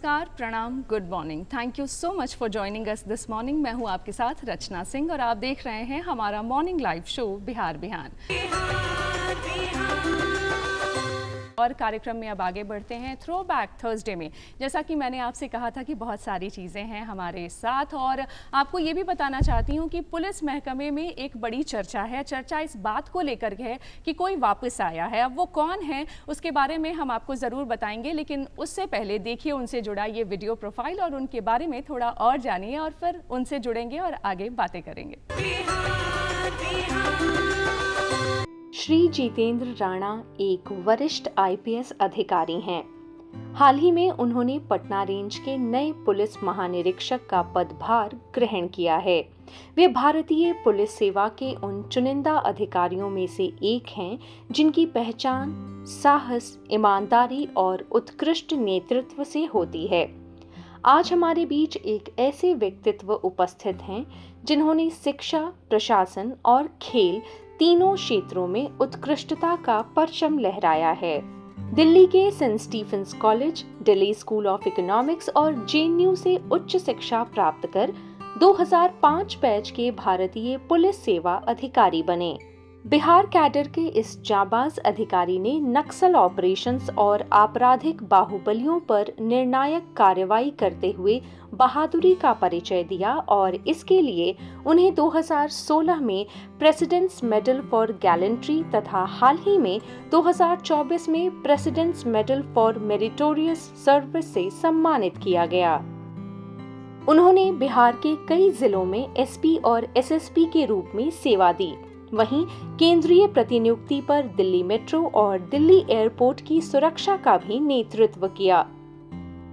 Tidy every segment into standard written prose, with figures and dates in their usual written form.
नमस्कार, प्रणाम, good morning. Thank you so much for joining us this morning. मैं हूं आपके साथ रचना सिंह और आप देख रहे हैं हमारा मॉर्निंग लाइव शो बिहार बिहान। और कार्यक्रम में अब आगे बढ़ते हैं थ्रो बैक थर्सडे में। जैसा कि मैंने आपसे कहा था कि बहुत सारी चीज़ें हैं हमारे साथ और आपको ये भी बताना चाहती हूँ कि पुलिस महकमे में एक बड़ी चर्चा है। चर्चा इस बात को लेकर है कि कोई वापस आया है। अब वो कौन है उसके बारे में हम आपको ज़रूर बताएंगे, लेकिन उससे पहले देखिए उनसे जुड़ा ये वीडियो प्रोफाइल और उनके बारे में थोड़ा और जानिए और फिर उनसे जुड़ेंगे और आगे बातें करेंगे। श्री जितेंद्र राणा एक वरिष्ठ आईपीएस अधिकारी हैं। हाल ही में उन्होंने पटना रेंज के नए पुलिस महानिरीक्षक का पदभार ग्रहण किया है। वे भारतीय पुलिस सेवा के उन चुनिंदा अधिकारियों में से एक हैं जिनकी पहचान साहस, ईमानदारी और उत्कृष्ट नेतृत्व से होती है। आज हमारे बीच एक ऐसे व्यक्तित्व उपस्थित हैं जिन्होंने शिक्षा, प्रशासन और खेल तीनों क्षेत्रों में उत्कृष्टता का परचम लहराया है। दिल्ली के Saint Stephen's college, Delhi school of economics और जेएनयू से उच्च शिक्षा प्राप्त कर 2005 बैच के भारतीय पुलिस सेवा अधिकारी बने। बिहार कैडर के इस जाबाज अधिकारी ने नक्सल ऑपरेशंस और आपराधिक बाहुबलियों पर निर्णायक कार्रवाई करते हुए बहादुरी का परिचय दिया और इसके लिए उन्हें 2016 में प्रेसिडेंट्स मेडल फॉर गैलेंट्री तथा हाल ही में 2024 में president's medal for meritorious service से सम्मानित किया गया। उन्होंने बिहार के कई जिलों में एसपी और एसएसपी के रूप में सेवा दी। वहीं केंद्रीय प्रतिनियुक्ति पर दिल्ली मेट्रो और दिल्ली एयरपोर्ट की सुरक्षा का भी नेतृत्व किया।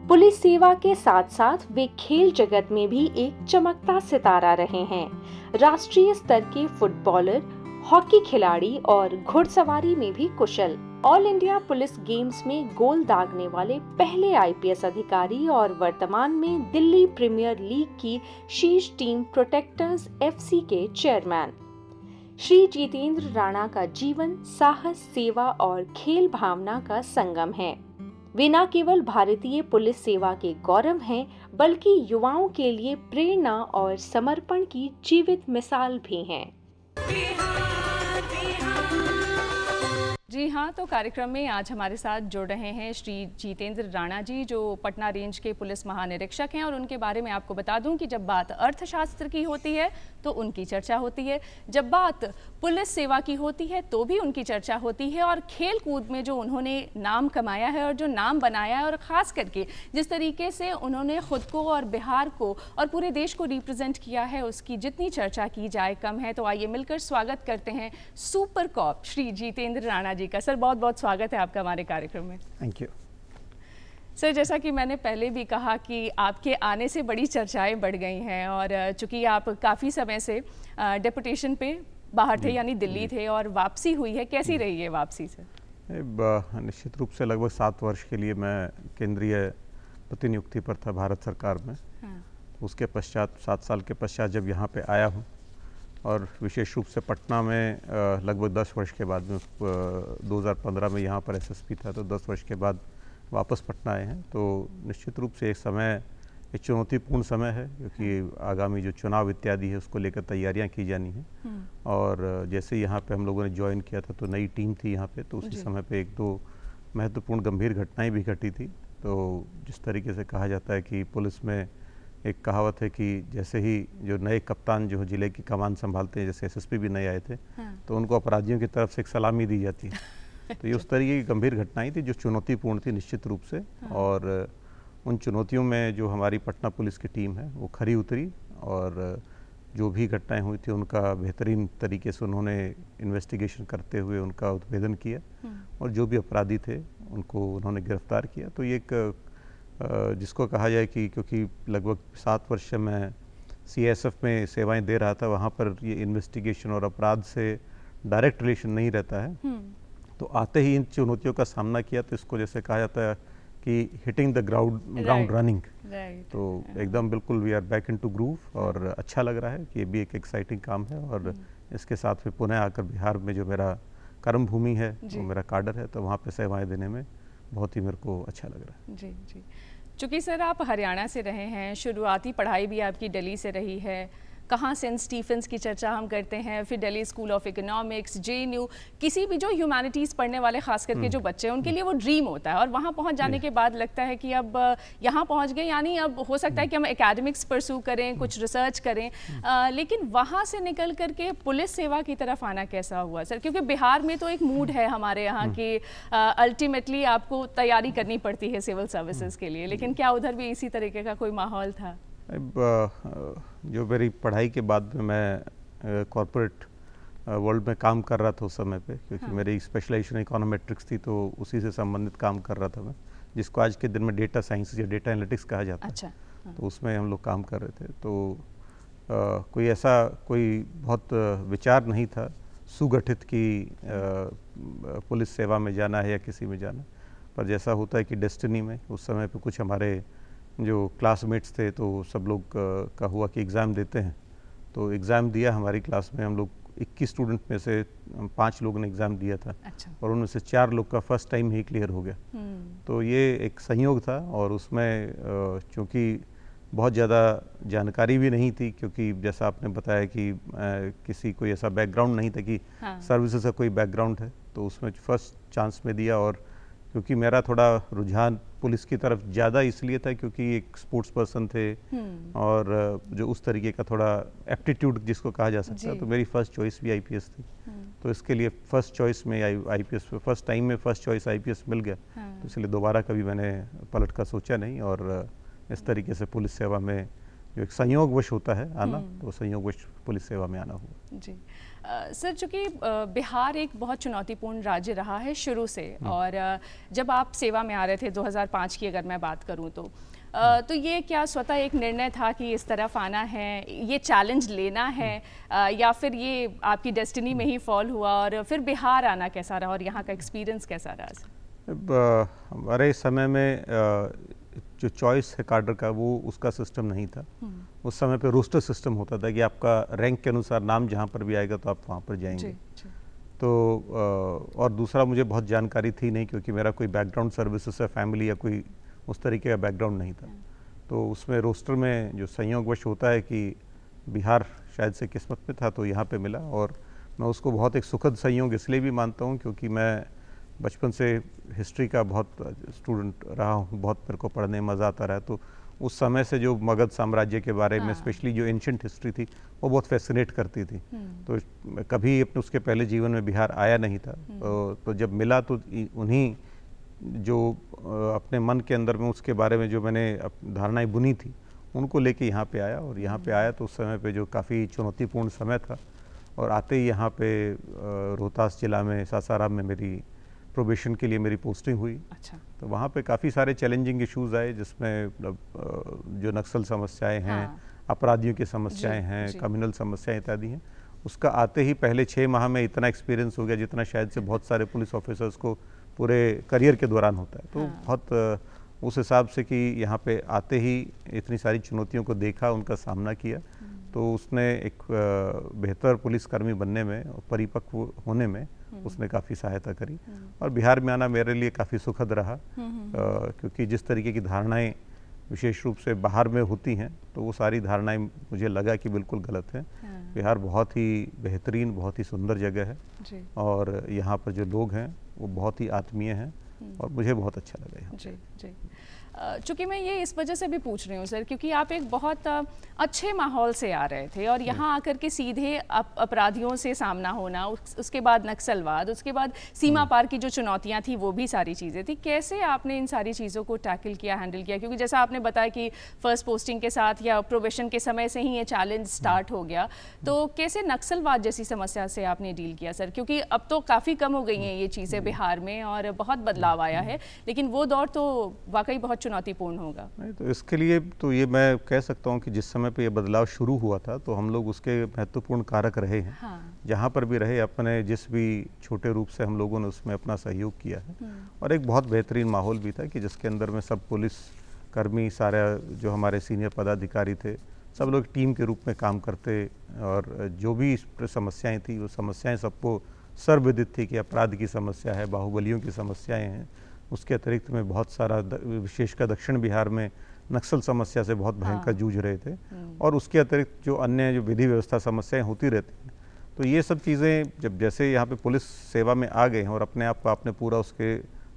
पुलिस सेवा के साथ साथ वे खेल जगत में भी एक चमकता सितारा रहे हैं। राष्ट्रीय स्तर के फुटबॉलर, हॉकी खिलाड़ी और घुड़सवारी में भी कुशल। ऑल इंडिया पुलिस गेम्स में गोल दागने वाले पहले आईपीएस अधिकारी और वर्तमान में दिल्ली प्रीमियर लीग की शीर्ष टीम प्रोटेक्टर्स एफसी के चेयरमैन। श्री जितेंद्र राणा का जीवन साहस, सेवा और खेल भावना का संगम है। वे न केवल भारतीय पुलिस सेवा के गौरव हैं, बल्कि युवाओं के लिए प्रेरणा और समर्पण की जीवित मिसाल भी हैं। जी हाँ, तो कार्यक्रम में आज हमारे साथ जुड़ रहे हैं श्री जितेंद्र राणा जी, जो पटना रेंज के पुलिस महानिरीक्षक हैं। और उनके बारे में आपको बता दूं कि जब बात अर्थशास्त्र की होती है तो उनकी चर्चा होती है, जब बात पुलिस सेवा की होती है तो भी उनकी चर्चा होती है, और खेल कूद में जो उन्होंने नाम कमाया है और जो नाम बनाया है और ख़ास करके जिस तरीके से उन्होंने खुद को और बिहार को और पूरे देश को रिप्रेजेंट किया है, उसकी जितनी चर्चा की जाए कम है। तो आइए मिलकर स्वागत करते हैं सुपर कॉप श्री जितेंद्र राणा जी का। सर, बहुत बहुत स्वागत है आपका हमारे कार्यक्रम में। Thank you sir. जैसा कि मैंने पहले भी कहा कि आपके आने से बड़ी चर्चाएं बढ़ गई हैं, और चूंकि आप काफ़ी समय से डेपुटेशन पे बाहर थे, यानी दिल्ली थे, और वापसी हुई है, कैसी रही है वापसी से? निश्चित रूप से लगभग 7 वर्ष के लिए मैं केंद्रीय प्रतिनियुक्ति पर था भारत सरकार में। हाँ। उसके पश्चात 7 साल के पश्चात जब यहाँ पे आया हूँ, और विशेष रूप से पटना में लगभग 10 वर्ष के बाद में 2015 में यहाँ पर एसएसपी था, तो 10 वर्ष के बाद वापस पटना आए हैं। तो निश्चित रूप से एक चुनौतीपूर्ण समय है, क्योंकि आगामी जो चुनाव इत्यादि है उसको लेकर तैयारियां की जानी है। और जैसे यहाँ पे हम लोगों ने ज्वाइन किया था तो नई टीम थी यहाँ पे, तो उसी समय पे 1-2 महत्वपूर्ण गंभीर घटनाएं भी घटी थी। तो जिस तरीके से कहा जाता है कि पुलिस में एक कहावत है कि जैसे ही जो नए कप्तान जो जिले की कमान संभालते हैं, जैसे एसएसपी भी नए आए थे, तो उनको अपराधियों की तरफ से एक सलामी दी जाती है। तो ये उस तरीके की गंभीर घटनाएं थी जो चुनौतीपूर्ण थी निश्चित रूप से। और उन चुनौतियों में जो हमारी पटना पुलिस की टीम है वो खरी उतरी, और जो भी घटनाएं हुई थी उनका बेहतरीन तरीके से उन्होंने इन्वेस्टिगेशन करते हुए उनका उद्भेदन किया, और जो भी अपराधी थे उनको उन्होंने गिरफ्तार किया। तो ये एक जिसको कहा जाए कि क्योंकि लगभग 7 वर्ष से मैं सीएसएफ में सेवाएं दे रहा था, वहाँ पर ये इन्वेस्टिगेशन और अपराध से डायरेक्ट रिलेशन नहीं रहता है। तो आते ही इन चुनौतियों का सामना किया, तो इसको जैसे कहा जाता है कि हिटिंग द ग्राउंड रनिंग। तो एकदम बिल्कुल we are back into groove, और अच्छा लग रहा है कि ये भी एक एक्साइटिंग काम है। और इसके साथ में पुनः आकर बिहार में जो मेरा कर्म भूमि है, वो मेरा काडर है, तो वहाँ पे सेवाएं देने में बहुत ही मेरे को अच्छा लग रहा है। जी जी। चूँकि सर आप हरियाणा से रहे हैं, शुरुआती पढ़ाई भी आपकी दिल्ली से रही है, कहाँ सेंट स्टीफेंस की चर्चा हम करते हैं, फिर Delhi school of economics, JNU, किसी भी जो ह्यूमैनिटीज़ पढ़ने वाले खास करके जो बच्चे हैं उनके लिए वो ड्रीम होता है और वहाँ पहुँच जाने के बाद लगता है कि अब यहाँ पहुँच गए, यानी अब हो सकता है कि हम एकेडमिक्स परस्यू करें, कुछ रिसर्च करें, लेकिन वहाँ से निकल करके पुलिस सेवा की तरफ आना कैसा हुआ सर? क्योंकि बिहार में तो एक मूड है हमारे यहाँ की अल्टीमेटली आपको तैयारी करनी पड़ती है सिविल सर्विसेज के लिए, लेकिन क्या उधर भी इसी तरीके का कोई माहौल था? जो मेरी पढ़ाई के बाद में मैं कॉरपोरेट वर्ल्ड में काम कर रहा था उस समय पे, क्योंकि मेरी स्पेशलाइजेशन इकोनोमेट्रिक्स थी, तो उसी से संबंधित काम कर रहा था मैं, जिसको आज के दिन में डेटा साइंस या डेटा एनालिटिक्स कहा जाता है। तो उसमें हम लोग काम कर रहे थे। तो कोई बहुत विचार नहीं था सुगठित कि पुलिस सेवा में जाना है या किसी में जाना, पर जैसा होता है कि डेस्टिनी में उस समय पे कुछ हमारे जो क्लासमेट्स थे तो सब लोग का हुआ कि एग्ज़ाम देते हैं। तो एग्ज़ाम दिया, हमारी क्लास में हम लोग 21 स्टूडेंट में से 5 लोगों ने एग्ज़ाम दिया था। अच्छा। और उनमें से 4 लोग का फर्स्ट टाइम ही क्लियर हो गया। तो ये एक संयोग था और उसमें चूँकि बहुत ज़्यादा जानकारी भी नहीं थी, क्योंकि जैसा आपने बताया कि किसी कोई ऐसा बैकग्राउंड नहीं था कि सर्विसेज का कोई बैकग्राउंड है, तो उसमें फर्स्ट चांस में दिया। और क्योंकि मेरा थोड़ा रुझान पुलिस की तरफ ज़्यादा इसलिए था क्योंकि एक स्पोर्ट्स पर्सन थे और जो उस तरीके का थोड़ा एप्टीट्यूड जिसको कहा जा सकता है, तो मेरी फर्स्ट चॉइस भी IPS थी। तो इसके लिए फर्स्ट चॉइस में IPS फर्स्ट टाइम में फर्स्ट चॉइस IPS मिल गया। तो इसलिए दोबारा कभी मैंने पलट कर सोचा नहीं और इस तरीके से पुलिस सेवा में जो एक संयोगवश होता है आना, तो संयोगवश पुलिस सेवा में आना हुआ। जी सर, चूँकि बिहार एक बहुत चुनौतीपूर्ण राज्य रहा है शुरू से, और जब आप सेवा में आ रहे थे 2005 की अगर मैं बात करूँ तो ये क्या स्वतः एक निर्णय था कि इस तरफ आना है, ये चैलेंज लेना है, या फिर ये आपकी डेस्टिनी में ही फॉल हुआ? और फिर बिहार आना कैसा रहा और यहाँ का एक्सपीरियंस कैसा रहा सर? हमारे समय में जो चॉइस है कार्डर का, वो उसका सिस्टम नहीं था। उस समय पे रोस्टर सिस्टम होता था कि आपका रैंक के अनुसार नाम जहाँ पर भी आएगा तो आप वहाँ पर जाएंगे। तो और दूसरा, मुझे बहुत जानकारी थी नहीं क्योंकि मेरा कोई बैकग्राउंड सर्विसेज से फैमिली या कोई उस तरीके का बैकग्राउंड नहीं था। तो उसमें रोस्टर में जो संयोगवश होता है कि बिहार शायद से किस्मत में था, तो यहाँ पे मिला। और मैं उसको बहुत एक सुखद संयोग इसलिए भी मानता हूँ क्योंकि मैं बचपन से हिस्ट्री का बहुत स्टूडेंट रहा हूँ, बहुत मेरे को पढ़ने में मज़ा आता रहा। तो उस समय से जो मगध साम्राज्य के बारे में स्पेशली जो एंशिएंट हिस्ट्री थी वो बहुत फैसिनेट करती थी। तो कभी अपने उसके पहले जीवन में बिहार आया नहीं था। तो जब मिला तो उन्हीं जो अपने मन के अंदर में उसके बारे में जो मैंने धारणाएं बुनी थी उनको लेके यहाँ पे आया। और यहाँ पे आया तो उस समय पे जो काफ़ी चुनौतीपूर्ण समय था, और आते ही यहाँ पे रोहतास जिला में सासाराम में मेरी प्रोबेशन के लिए मेरी पोस्टिंग हुई। अच्छा। तो वहाँ पे काफ़ी सारे चैलेंजिंग इश्यूज आए, जिसमें जो नक्सल समस्याएं हैं, अपराधियों की समस्याएं हैं, कम्युनल समस्याएं इत्यादि हैं। उसका आते ही पहले 6 माह में इतना एक्सपीरियंस हो गया जितना शायद से बहुत सारे पुलिस ऑफिसर्स को पूरे करियर के दौरान होता है। तो बहुत उस हिसाब से कि यहाँ पे आते ही इतनी सारी चुनौतियों को देखा, उनका सामना किया, तो उसने एक बेहतर पुलिसकर्मी बनने में और परिपक्व होने में उसने काफ़ी सहायता करी। और बिहार में आना मेरे लिए काफ़ी सुखद रहा, क्योंकि जिस तरीके की धारणाएं विशेष रूप से बाहर में होती हैं, तो वो सारी धारणाएं मुझे लगा कि बिल्कुल गलत हैं। बिहार बहुत ही बेहतरीन, बहुत ही सुंदर जगह है और यहाँ पर जो लोग हैं वो बहुत ही आत्मीय हैं और मुझे बहुत अच्छा लगा यहाँ। जी जी। चूँकि मैं ये इस वजह से भी पूछ रही हूँ सर, क्योंकि आप एक बहुत अच्छे माहौल से आ रहे थे और यहाँ आकर के सीधे अपराधियों से सामना होना, उसके बाद नक्सलवाद, उसके बाद सीमा पार की जो चुनौतियाँ थी वो भी सारी चीज़ें थी। कैसे आपने इन सारी चीज़ों को टैकल किया, हैंडल किया? क्योंकि जैसा आपने बताया कि फर्स्ट पोस्टिंग के साथ या प्रोबेशन के समय से ही ये चैलेंज स्टार्ट हो गया, तो कैसे नक्सलवाद जैसी समस्या से आपने डील किया सर? क्योंकि अब तो काफ़ी कम हो गई हैं ये चीज़ें बिहार में और बहुत बदलाव आया है, लेकिन वो दौर तो वाकई बहुत चुनौतीपूर्ण होगा। नहीं, तो इसके लिए तो ये मैं कह सकता हूँ कि जिस समय पे ये बदलाव शुरू हुआ था तो हम लोग उसके महत्वपूर्ण कारक रहे हैं। जहाँ पर भी रहे, अपने जिस भी छोटे रूप से हम लोगों ने उसमें अपना सहयोग किया है। और एक बहुत बेहतरीन माहौल भी था कि जिसके अंदर में सब पुलिस कर्मी, सारे जो हमारे सीनियर पदाधिकारी थे, सब लोग टीम के रूप में काम करते और जो भी समस्याएं थी वो समस्याएं सबको सर्वविदित थी कि अपराध की समस्या है, बाहुबलियों की समस्याएं हैं, उसके अतिरिक्त में बहुत सारा विशेषकर दक्षिण बिहार में नक्सल समस्या से बहुत भयंकर जूझ रहे थे, और उसके अतिरिक्त जो अन्य जो विधि व्यवस्था समस्याएं होती रहती हैं। तो ये सब चीज़ें जब जैसे यहाँ पे पुलिस सेवा में आ गए हैं और अपने आप को आपने पूरा उसके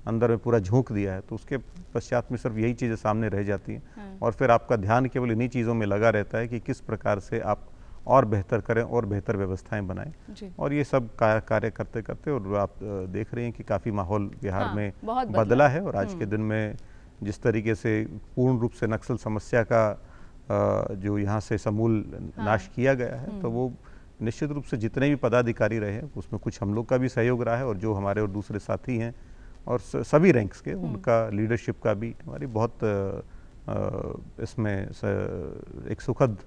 अंदर में पूरा झोंक दिया है, तो उसके पश्चात में सिर्फ यही चीज़ें सामने रह जाती हैं, और फिर आपका ध्यान केवल इन्हीं चीज़ों में लगा रहता है कि किस प्रकार से आप और बेहतर करें और बेहतर व्यवस्थाएं बनाएं। और ये सब कार्य करते करते, और आप देख रहे हैं कि काफ़ी माहौल बिहार में बदला है, और आज के दिन में जिस तरीके से पूर्ण रूप से नक्सल समस्या का जो यहाँ से समूल नाश किया गया है, तो वो निश्चित रूप से जितने भी पदाधिकारी रहे हैं उसमें कुछ हम लोग का भी सहयोग रहा है, और जो हमारे और दूसरे साथी हैं और सभी रैंक्स के, उनका लीडरशिप का भी हमारी बहुत इसमें एक सुखद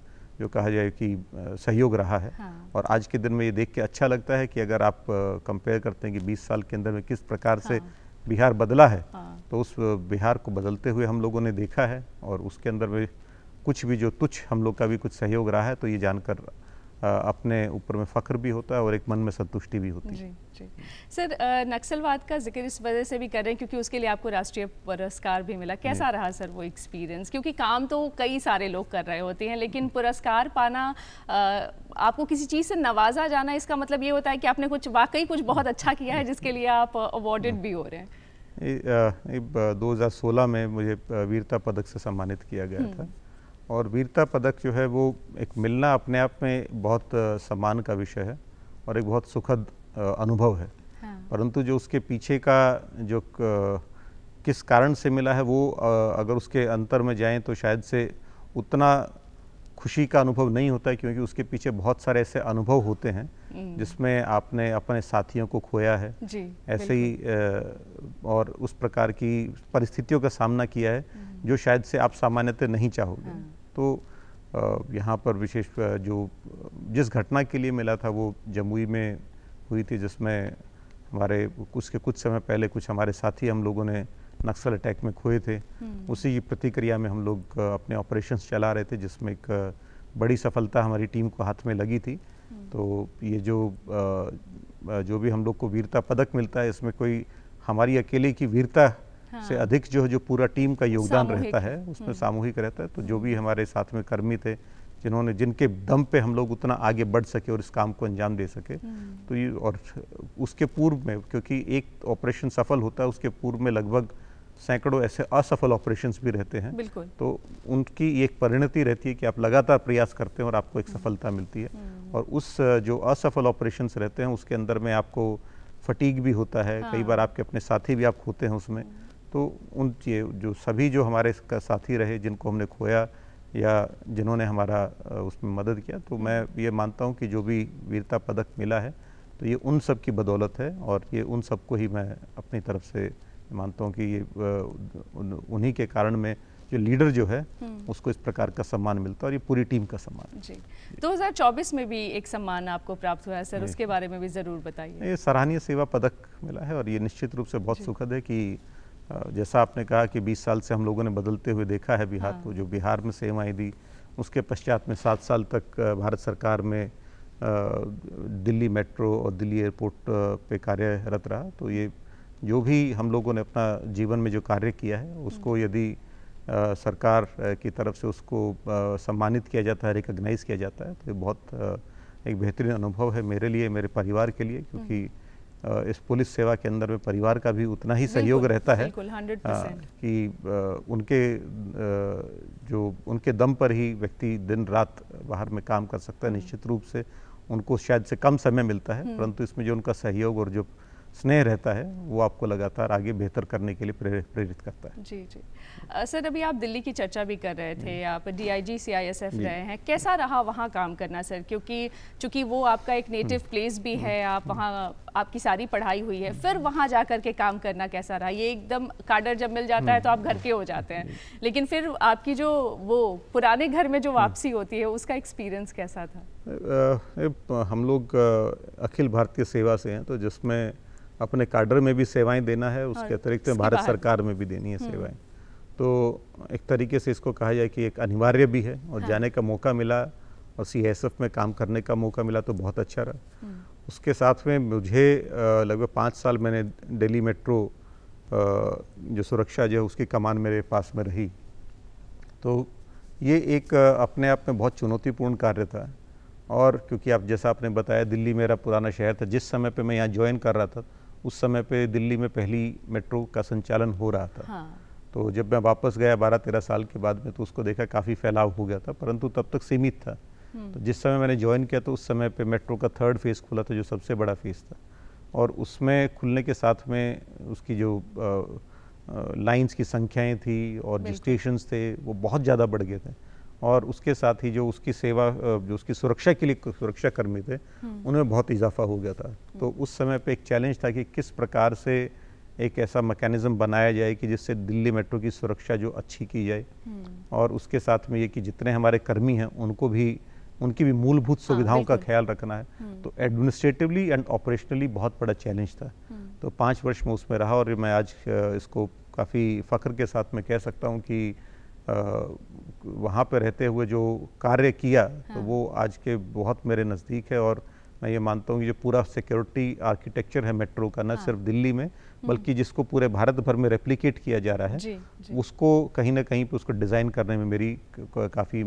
जो कहा जाए कि सहयोग रहा है। और आज के दिन में ये देख के अच्छा लगता है कि अगर आप कंपेयर करते हैं कि 20 साल के अंदर में किस प्रकार से बिहार बदला है, तो उस बिहार को बदलते हुए हम लोगों ने देखा है, और उसके अंदर में कुछ भी जो तुच्छ हम लोग का भी कुछ सहयोग रहा है, तो ये जानकर अपने ऊपर में फख्र भी होता है और एक मन में संतुष्टि भी होती है। जी सर, नक्सलवाद का जिक्र इस वजह से भी कर रहे हैं क्योंकि उसके लिए आपको राष्ट्रीय पुरस्कार भी मिला। कैसा रहा सर वो एक्सपीरियंस? क्योंकि काम तो कई सारे लोग कर रहे होते हैं, लेकिन पुरस्कार पाना, आपको किसी चीज़ से नवाजा जाना, इसका मतलब ये होता है कि आपने कुछ वाकई कुछ बहुत अच्छा किया है जिसके लिए आप अवॉर्डेड भी हो रहे हैं। 2016 में मुझे वीरता पदक से सम्मानित किया गया था, और वीरता पदक जो है वो एक मिलना अपने आप में बहुत सम्मान का विषय है और एक बहुत सुखद अनुभव है। परंतु जो उसके पीछे का जो किस कारण से मिला है, वो अगर उसके अंतर में जाएं तो शायद से उतना खुशी का अनुभव नहीं होता है, क्योंकि उसके पीछे बहुत सारे ऐसे अनुभव होते हैं जिसमें आपने अपने साथियों को खोया है, ऐसे ही और उस प्रकार की परिस्थितियों का सामना किया है जो शायद से आप सामान्यतः नहीं चाहोगे। तो यहाँ पर विशेष जो जिस घटना के लिए मिला था वो जमुई में हुई थी, जिसमें हमारे उसके कुछ समय पहले कुछ हमारे साथी हम लोगों ने नक्सल अटैक में खोए थे। उसी की प्रतिक्रिया में हम लोग अपने ऑपरेशंस चला रहे थे, जिसमें एक बड़ी सफलता हमारी टीम को हाथ में लगी थी। तो ये जो भी हम लोग को वीरता पदक मिलता है, इसमें कोई हमारी अकेले की वीरता से अधिक जो पूरा टीम का योगदान रहता है, उसमें सामूहिक रहता है। तो जो भी हमारे साथ में कर्मी थे, जिनके दम पे हम लोग उतना आगे बढ़ सके और इस काम को अंजाम दे सके, तो ये, और उसके पूर्व में, क्योंकि एक ऑपरेशन सफल होता है, उसके पूर्व में लगभग सैकड़ों ऐसे असफल ऑपरेशंस भी रहते हैं। तो उनकी एक परिणति रहती है कि आप लगातार प्रयास करते हैं और आपको एक सफलता मिलती है। और उस जो असफल ऑपरेशंस रहते हैं उसके अंदर में आपको फटीग भी होता है, कई बार आपके अपने साथी भी आप खोते हैं उसमें। तो उन जो सभी जो हमारे साथी रहे, जिनको हमने खोया या जिन्होंने हमारा उसमें मदद किया, तो मैं ये मानता हूँ कि जो भी वीरता पदक मिला है तो ये उन सब की बदौलत है, और ये उन सबको ही मैं अपनी तरफ से मानता हूँ कि ये उन्हीं के कारण में जो लीडर जो है उसको इस प्रकार का सम्मान मिलता है, और ये पूरी टीम का सम्मान। जी, 2024 में भी एक सम्मान आपको प्राप्त हुआ है सर, उसके बारे में भी ज़रूर बताइए। ये सराहनीय सेवा पदक मिला है, और ये निश्चित रूप से बहुत सुखद है कि जैसा आपने कहा कि 20 साल से हम लोगों ने बदलते हुए देखा है बिहार को, जो बिहार में सेवाएं दी, उसके पश्चात में 7 साल तक भारत सरकार में दिल्ली मेट्रो और दिल्ली एयरपोर्ट पे कार्यरत रहा। तो ये जो भी हम लोगों ने अपना जीवन में जो कार्य किया है, उसको यदि सरकार की तरफ से उसको सम्मानित किया जाता है, रिकॉग्नाइज़ किया जाता है, तो ये बहुत एक बेहतरीन अनुभव है मेरे लिए, मेरे परिवार के लिए, क्योंकि इस पुलिस सेवा के अंदर में परिवार का भी उतना ही सहयोग रहता है कि उनके दम पर ही व्यक्ति दिन रात बाहर में काम कर सकता है। निश्चित रूप से उनको शायद से कम समय मिलता है, परंतु इसमें जो उनका सहयोग और जो स्नेह रहता है वो आपको लगातार आगे बेहतर करने के लिए प्रेरित करता है। जी जी सर, अभी आप दिल्ली की चर्चा भी कर रहे थे, आप DIG CISF रहे हैं, कैसा रहा वहाँ काम करना सर? क्योंकि चूँकि वो आपका एक नेटिव प्लेस भी है, आप वहाँ आपकी सारी पढ़ाई हुई है, फिर वहाँ जा कर के काम करना कैसा रहा? ये एकदम काडर जब मिल जाता है तो आप घर के हो जाते हैं, लेकिन फिर आपकी जो वो पुराने घर में जो वापसी होती है, उसका एक्सपीरियंस कैसा था? हम लोग अखिल भारतीय सेवा से हैं, तो जिसमें अपने काडर में भी सेवाएं देना है, उसके अतिरिक्त भारत सरकार में भी देनी है सेवाएं। तो एक तरीके से इसको कहा जाए कि एक अनिवार्य भी है, और जाने का मौका मिला और CISF में काम करने का मौका मिला तो बहुत अच्छा रहा। उसके साथ में मुझे लगभग 5 साल मैंने दिल्ली मेट्रो जो सुरक्षा जो है उसकी कमान मेरे पास में रही। तो ये एक अपने आप में बहुत चुनौतीपूर्ण कार्य था। और क्योंकि आप जैसा आपने बताया, दिल्ली मेरा पुराना शहर था, जिस समय पे मैं यहाँ ज्वाइन कर रहा था उस समय पे दिल्ली में पहली मेट्रो का संचालन हो रहा था। हाँ। तो जब मैं वापस गया 12-13 साल के बाद में, तो उसको देखा काफ़ी फैलाव हो गया था, परंतु तब तक सीमित था। तो जिस समय मैंने ज्वाइन किया तो उस समय पे मेट्रो का 3rd फेज़ खुला था, जो सबसे बड़ा फेज़ था। और उसमें खुलने के साथ में उसकी जो लाइंस की संख्याएं थी और जो स्टेशंस थे वो बहुत ज़्यादा बढ़ गए थे। और उसके साथ ही जो उसकी सेवा, जो उसकी सुरक्षा के लिए सुरक्षा कर्मी थे, उनमें बहुत इजाफा हो गया था। तो उस समय पे एक चैलेंज था कि किस प्रकार से एक ऐसा मैकेनिज्म बनाया जाए कि जिससे दिल्ली मेट्रो की सुरक्षा जो अच्छी की जाए, और उसके साथ में ये कि जितने हमारे कर्मी हैं उनको भी, उनकी भी मूलभूत सुविधाओं का ख्याल रखना है। तो एडमिनिस्ट्रेटिवली एंड ऑपरेशनली बहुत बड़ा चैलेंज था। तो 5 वर्ष में उसमें रहा, और मैं आज इसको काफ़ी फ़ख्र के साथ में कह सकता हूँ कि वहाँ पे रहते हुए जो कार्य किया, तो वो आज के बहुत मेरे नज़दीक है। और मैं ये मानता हूँ कि जो पूरा सिक्योरिटी आर्किटेक्चर है मेट्रो का, न सिर्फ दिल्ली में बल्कि जिसको पूरे भारत भर में रेप्लिकेट किया जा रहा है, उसको कहीं ना कहीं पे उसको डिज़ाइन करने में मेरी काफ़ी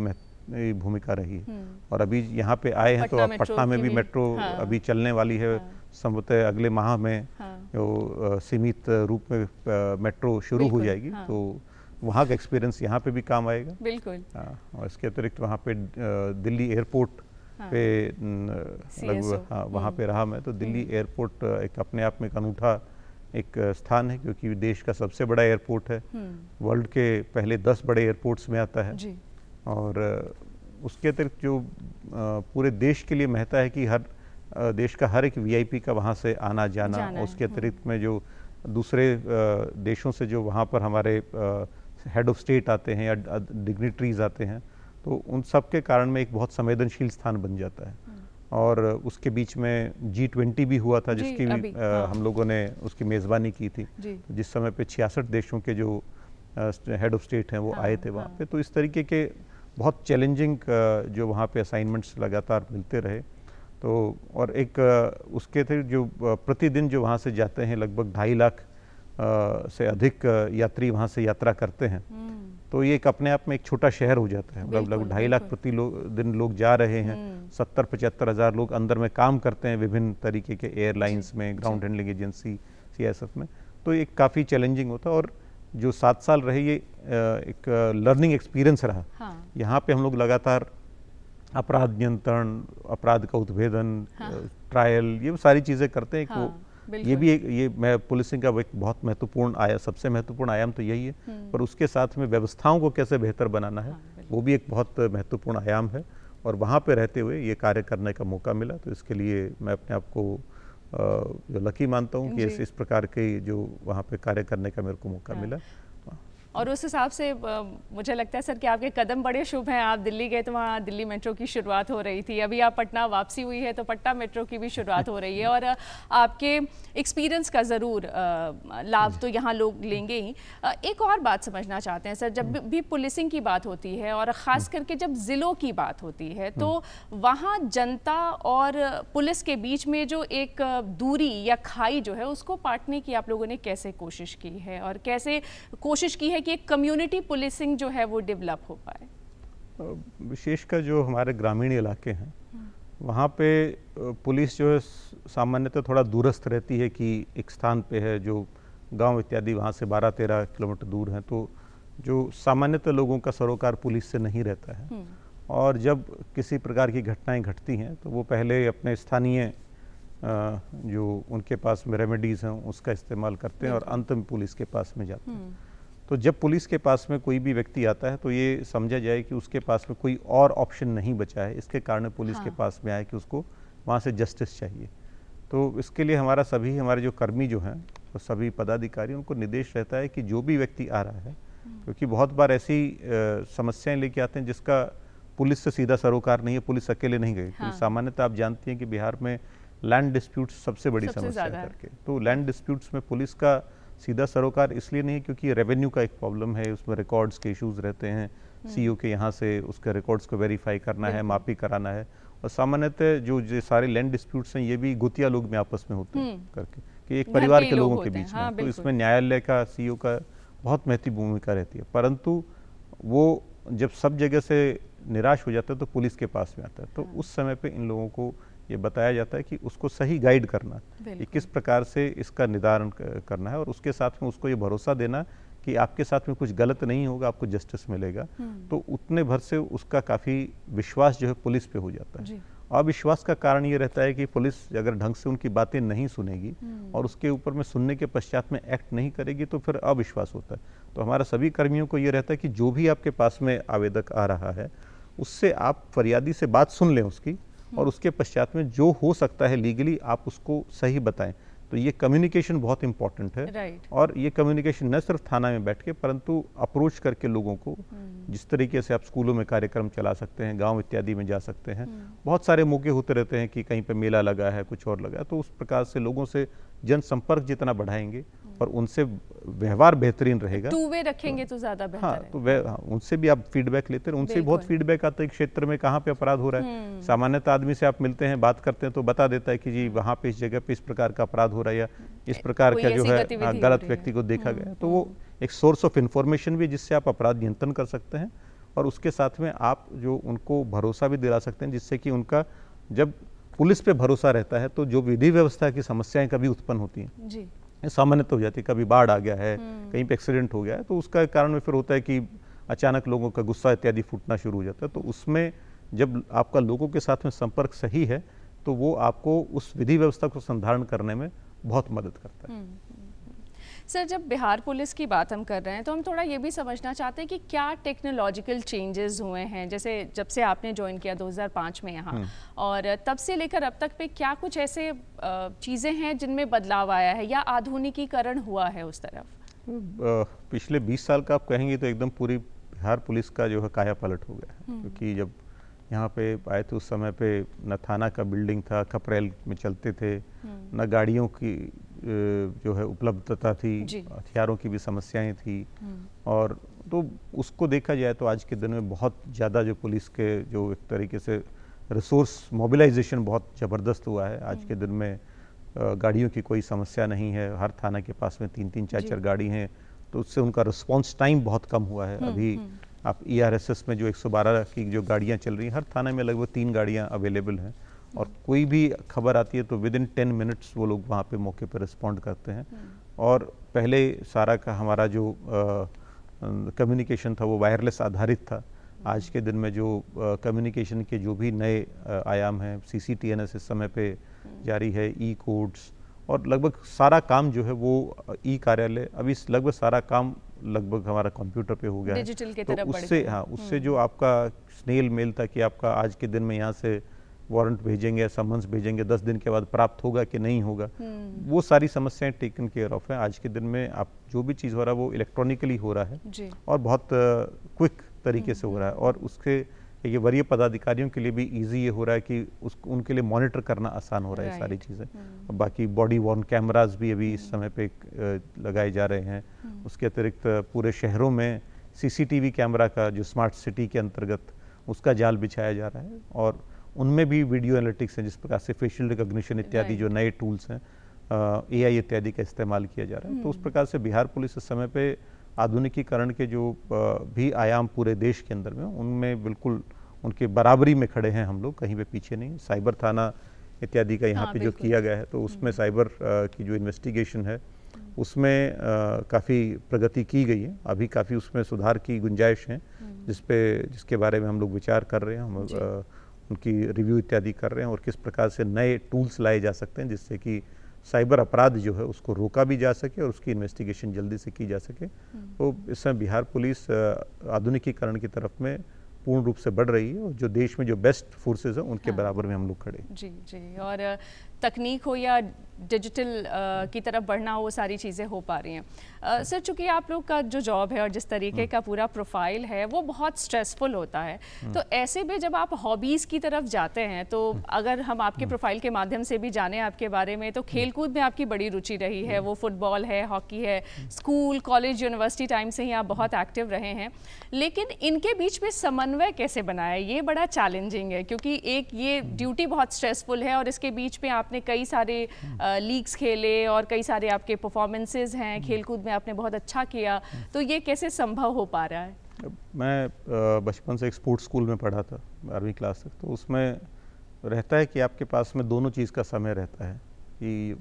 भूमिका रही है। और अभी यहाँ पे आए हैं तो अब पटना में भी मेट्रो अभी चलने वाली है। संभवतः अगले माह में जो सीमित रूप में मेट्रो शुरू हो जाएगी, तो वहाँ का एक्सपीरियंस यहाँ पे भी काम आएगा। बिल्कुल। और इसके अतिरिक्त वहाँ पे दिल्ली एयरपोर्ट पे लगभग वहाँ पे रहा मैं। तो दिल्ली एयरपोर्ट एक अपने आप में एक अनूठा एक स्थान है, क्योंकि देश का सबसे बड़ा एयरपोर्ट है, वर्ल्ड के पहले 10 बड़े एयरपोर्ट्स में आता है जी। और उसके अतिरिक्त जो पूरे देश के लिए महत्ता है कि हर देश का हर एक वीआईपी का वहाँ से आना जाना। उसके अतिरिक्त में जो दूसरे देशों से जो वहाँ पर हमारे हेड ऑफ स्टेट आते हैं या डिग्निटरीज आते हैं, तो उन सब के कारण में एक बहुत संवेदनशील स्थान बन जाता है। और उसके बीच में G20 भी हुआ था, जिसकी भी हम लोगों ने उसकी मेज़बानी की थी। तो जिस समय पे 66 देशों के जो हेड ऑफ स्टेट हैं वो आए थे वहाँ पे। तो इस तरीके के बहुत चैलेंजिंग जो वहाँ पे असाइनमेंट्स लगातार मिलते रहे। तो और एक उसके थे जो प्रतिदिन जो वहाँ से जाते हैं, लगभग 2.5 लाख से अधिक यात्री वहाँ से यात्रा करते हैं। तो ये एक अपने आप में एक छोटा शहर हो जाता है। लगभग 2.5 लाख प्रति दिन लोग जा रहे हैं। 70-75 हज़ार लोग अंदर में काम करते हैं विभिन्न तरीके के एयरलाइंस में, ग्राउंड हैंडलिंग एजेंसी, CISF में। तो ये काफ़ी चैलेंजिंग होता है। और जो 7 साल रहे, ये एक लर्निंग एक्सपीरियंस रहा। यहाँ पे हम लोग लगातार अपराध नियंत्रण, अपराध का उत्भेदन, ट्रायल, ये सारी चीज़ें करते हैं। ये भी ये मैं पुलिसिंग का एक बहुत महत्वपूर्ण सबसे महत्वपूर्ण आयाम तो यही है। पर उसके साथ में व्यवस्थाओं को कैसे बेहतर बनाना है, वो भी एक बहुत महत्वपूर्ण आयाम है। और वहाँ पे रहते हुए ये कार्य करने का मौका मिला, तो इसके लिए मैं अपने आप को जो लकी मानता हूँ कि इस प्रकार के जो वहाँ पे कार्य करने का मेरे को मौका मिला। और उस हिसाब से मुझे लगता है सर कि आपके कदम बड़े शुभ हैं। आप दिल्ली गए तो वहाँ दिल्ली मेट्रो की शुरुआत हो रही थी, अभी आप पटना वापसी हुई है तो पटना मेट्रो की भी शुरुआत हो रही है। और आपके एक्सपीरियंस का ज़रूर लाभ तो यहाँ लोग लेंगे ही। एक और बात समझना चाहते हैं सर, जब भी पुलिसिंग की बात होती है और ख़ास करके जब ज़िलों की बात होती है, तो वहाँ जनता और पुलिस के बीच में जो एक दूरी या खाई जो है, उसको पाटने की आप लोगों ने कैसे कोशिश की है, और कैसे कोशिश की है कि एक कम्युनिटी पुलिसिंग जो है वो डेवलप हो पाए? विशेषकर जो हमारे ग्रामीण इलाके हैं, वहाँ पे पुलिस जो है सामान्यतः थोड़ा दूरस्थ रहती है कि एक स्थान पे है, जो गांव इत्यादि वहाँ से 12-13 किलोमीटर दूर हैं। तो जो सामान्यतः लोगों का सरोकार पुलिस से नहीं रहता है। और जब किसी प्रकार की घटनाएं घटती हैं तो वो पहले अपने स्थानीय जो उनके पास में रेमेडीज़ हैं उसका इस्तेमाल करते हैं और अंत में पुलिस के पास में जाते हैं। तो जब पुलिस के पास में कोई भी व्यक्ति आता है तो ये समझा जाए कि उसके पास में कोई और ऑप्शन नहीं बचा है, इसके कारण पुलिस के पास में आए कि उसको वहाँ से जस्टिस चाहिए। तो इसके लिए हमारे जो कर्मी जो हैं, तो सभी पदाधिकारी, उनको निर्देश रहता है कि जो भी व्यक्ति आ रहा है, क्योंकि बहुत बार ऐसी समस्याएं लेके आते हैं जिसका पुलिस से सीधा सरोकार नहीं है, पुलिस अकेले नहीं गई। तो सामान्यतः आप जानती हैं कि बिहार में लैंड डिस्प्यूट्स सबसे बड़ी समस्या करके, तो लैंड डिस्प्यूट्स में पुलिस का सीधा सरोकार इसलिए नहीं क्योंकि रेवेन्यू का एक प्रॉब्लम है, उसमें रिकॉर्ड्स के इश्यूज रहते हैं, सीओ के यहाँ से उसके रिकॉर्ड्स को वेरीफाई करना है, मापी कराना है। और सामान्यतः जो सारे लैंड डिस्प्यूट्स हैं ये भी गुतिया लोग में आपस में होते हैं करके, कि एक परिवार के लोगों के होते हैं। बीच हाँ, में, तो बिल्कुल। इसमें न्यायालय का, सीईओ का बहुत महत्वपूर्ण भूमिका रहती है। परंतु वो जब सब जगह से निराश हो जाता है तो पुलिस के पास में आता है, तो उस समय पे इन लोगों को ये बताया जाता है कि उसको सही गाइड करना, कि किस प्रकार से इसका निदान करना है, और उसके साथ में उसको ये भरोसा देना कि आपके साथ में कुछ गलत नहीं होगा, आपको जस्टिस मिलेगा। तो उतने भर से उसका काफ़ी विश्वास जो है पुलिस पे हो जाता है। अविश्वास का कारण ये रहता है कि पुलिस अगर ढंग से उनकी बातें नहीं सुनेगी और उसके ऊपर में सुनने के पश्चात में एक्ट नहीं करेगी तो फिर अविश्वास होता है। तो हमारा सभी कर्मियों को ये रहता है कि जो भी आपके पास में आवेदक आ रहा है उससे आप फरियादी से बात सुन लें उसकी, और उसके पश्चात में जो हो सकता है लीगली आप उसको सही बताएं। तो ये कम्युनिकेशन बहुत इंपॉर्टेंट है। और ये कम्युनिकेशन न सिर्फ थाना में बैठ के, परंतु अप्रोच करके लोगों को, जिस तरीके से आप स्कूलों में कार्यक्रम चला सकते हैं, गांव इत्यादि में जा सकते हैं, बहुत सारे मौके होते रहते हैं कि कहीं पे मेला लगा है, कुछ और लगा है, तो उस प्रकार से लोगों से जनसंपर्क जितना बढ़ाएंगे और उनसे व्यवहार बेहतरीन रहेगा, टू वे रखेंगे तो ज्यादा बेहतर है। तो उनसे भी आप फीडबैक लेते हैं, उनसे बहुत फीडबैक आता है क्षेत्र में कहाँ पे अपराध हो रहा है। सामान्यतः आदमी से आप मिलते हैं, बात करते हैं तो बता देता है कि जी वहाँ पे इस जगह पे इस प्रकार का अपराध हो रहा है या इस प्रकार का जो है गलत व्यक्ति को देखा गया। तो वो एक सोर्स ऑफ इंफॉर्मेशन भी जिससे आप अपराध नियंत्रण कर सकते हैं, और उसके साथ में आप जो उनको भरोसा भी दिला सकते हैं, जिससे कि उनका जब पुलिस पे भरोसा रहता है तो जो विधि व्यवस्था की समस्याएं कभी उत्पन्न होती हैं जी, सामान्य हो जाती है। कभी बाढ़ आ गया है, कहीं पे एक्सीडेंट हो गया है, तो उसका कारण में फिर होता है कि अचानक लोगों का गुस्सा इत्यादि फूटना शुरू हो जाता है। तो उसमें जब आपका लोगों के साथ में संपर्क सही है तो वो आपको उस विधि व्यवस्था को संधारण करने में बहुत मदद करता है। सर, जब बिहार पुलिस की बात हम कर रहे हैं तो हम थोड़ा ये भी समझना चाहते हैं कि क्या टेक्नोलॉजिकल चेंजेस हुए हैं, जैसे जब से आपने ज्वाइन किया 2005 में यहाँ, और तब से लेकर अब तक पे क्या कुछ ऐसे चीज़ें हैं जिनमें बदलाव आया है या आधुनिकीकरण हुआ है उस तरफ? पिछले 20 साल का आप कहेंगे तो एकदम पूरी बिहार पुलिस का जो है काया पलट हो गया है। क्योंकि जब यहाँ पे आए थे उस समय पे न थाना का बिल्डिंग था, कपरेल में चलते थे, न गाड़ियों की जो है उपलब्धता थी, हथियारों की भी समस्याएं थी, और तो उसको देखा जाए तो आज के दिन में बहुत ज़्यादा जो पुलिस के जो एक तरीके से रिसोर्स मोबिलाइजेशन बहुत ज़बरदस्त हुआ है। आज के दिन में गाड़ियों की कोई समस्या नहीं है, हर थाना के पास में 3-3, 4-4 गाड़ी हैं, तो उससे उनका रिस्पॉन्स टाइम बहुत कम हुआ है। अभी आप ERSS में जो 112 की जो गाड़ियाँ चल रही हैं, हर थाने में लगभग 3 गाड़ियाँ अवेलेबल हैं, और कोई भी खबर आती है तो विदिन 10 मिनट्स वो लोग वहाँ पे मौके पर रिस्पॉन्ड करते हैं। और पहले सारा का हमारा जो कम्युनिकेशन था वो वायरलेस आधारित था। आज के दिन में जो कम्युनिकेशन के जो भी नए आयाम हैं, CCTNS इस समय पे जारी है, E-कोड्स, और लगभग सारा काम जो है वो कार्यालय, अभी लगभग सारा काम लगभग हमारा कंप्यूटर पे हो गया है। डिजिटल की तो तरफ उससे उससे जो आपका स्नेल मेल था कि आपका आज के दिन में यहाँ से वारंट भेजेंगे, समन्स भेजेंगे, 10 दिन के बाद प्राप्त होगा कि नहीं होगा, वो सारी समस्याएं टेकन केयर ऑफ है। आज के दिन में आप जो भी चीज़ हो रहा है वो इलेक्ट्रॉनिकली हो रहा है और बहुत क्विक तरीके से हो रहा है, और उसके ये वरीय पदाधिकारियों के लिए भी इजी ये हो रहा है कि उनके लिए मॉनिटर करना आसान हो रहा है सारी चीज़ें। बाकी बॉडी वॉर्न कैमरास भी अभी इस समय पे लगाए जा रहे हैं। उसके अतिरिक्त पूरे शहरों में CCTV कैमरा का जो स्मार्ट सिटी के अंतर्गत उसका जाल बिछाया जा रहा है, और उनमें भी वीडियो एनालिटिक्स है, जिस प्रकार से फेशियल रिकॉग्निशन इत्यादि जो नए टूल्स हैं, AI इत्यादि का इस्तेमाल किया जा रहा है। तो उस प्रकार से बिहार पुलिस इस समय पे आधुनिकीकरण के जो भी आयाम पूरे देश के अंदर में, उनमें बिल्कुल उनके बराबरी में खड़े हैं हम लोग, कहीं पे पीछे नहीं। साइबर थाना इत्यादि का यहाँ पे जो किया गया है, तो उसमें साइबर की जो इन्वेस्टिगेशन है उसमें काफ़ी प्रगति की गई है। अभी काफ़ी उसमें सुधार की गुंजाइश है, जिसके बारे में हम लोग विचार कर रहे हैं, हम उनकी रिव्यू इत्यादि कर रहे हैं, और किस प्रकार से नए टूल्स लाए जा सकते हैं जिससे कि साइबर अपराध जो है उसको रोका भी जा सके और उसकी इन्वेस्टिगेशन जल्दी से की जा सके। तो इस समय बिहार पुलिस आधुनिकीकरण की तरफ में पूर्ण रूप से बढ़ रही है, और जो देश में जो बेस्ट फोर्सेज हैं उनके बराबर में हम लोग खड़े। जी जी, और तकनीक हो या डिजिटल की तरफ बढ़ना हो, वो सारी चीज़ें हो पा रही हैं। सर, चूंकि आप लोग का जो जॉब है और जिस तरीके का पूरा प्रोफाइल है वो बहुत स्ट्रेसफुल होता है, तो ऐसे में जब आप हॉबीज़ की तरफ जाते हैं, तो अगर हम आपके प्रोफाइल के माध्यम से भी जाने आपके बारे में, तो खेलकूद में आपकी बड़ी रुचि रही है, वो फुटबॉल है, हॉकी है, स्कूल, कॉलेज, यूनिवर्सिटी टाइम से ही आप बहुत एक्टिव रहे हैं, लेकिन इनके बीच में समन्वय कैसे बनाया, ये बड़ा चैलेंजिंग है, क्योंकि एक ये ड्यूटी बहुत स्ट्रेसफुल है और इसके बीच में आपने कई सारे लीग्स खेले और कई सारे आपके परफॉर्मेंसेज हैं, खेलकूद में आपने बहुत अच्छा किया, तो ये कैसे संभव हो पा रहा है? मैं बचपन से एक स्पोर्ट्स स्कूल में पढ़ा था 12वीं क्लास तक, तो उसमें रहता है कि आपके पास में दोनों चीज़ का समय रहता है कि